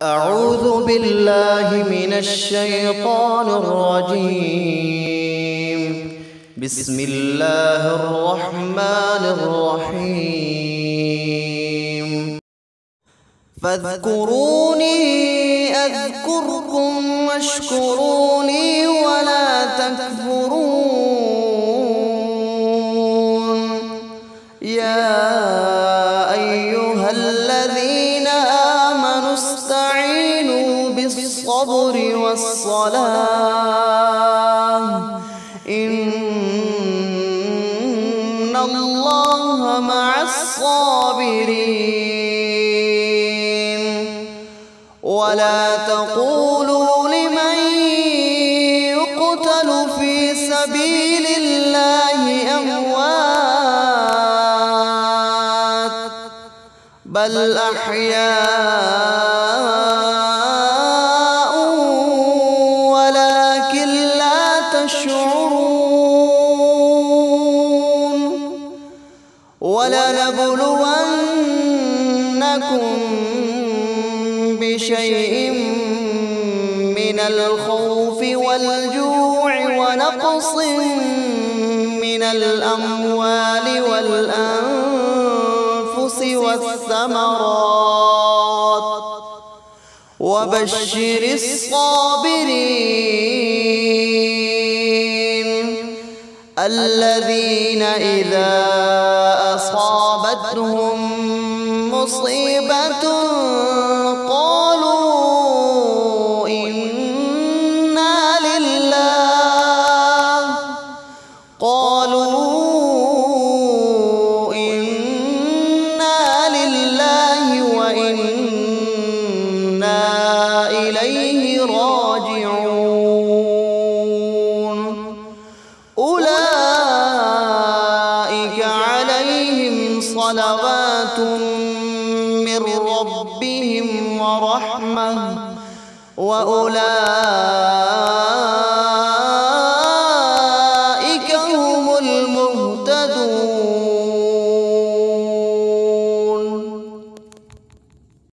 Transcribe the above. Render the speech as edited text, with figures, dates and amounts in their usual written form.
أعوذ بالله من الشيطان الرجيم. بسم الله الرحمن الرحيم. فاذكروني أذكركم واشكروني ولا تكفرون. يا أيها الذين آمنوا استعينوا بالصبر والصلاة إن الله مع الصابرين. ولا تقولوا لمن يقتل في سبيل الله أموات بل أحياء ولكن لا تشعرون. ولنبلونكم بشيء من الخوف والجوع ونقص من الأموال والأنفس والثمرات وبشر الصابرين الذين إذا أصابتهم مصيبة قالوا إنا لله وإنا إليه راجعون. أولئك عليهم صلوات من ربهم ورحمة وأولئك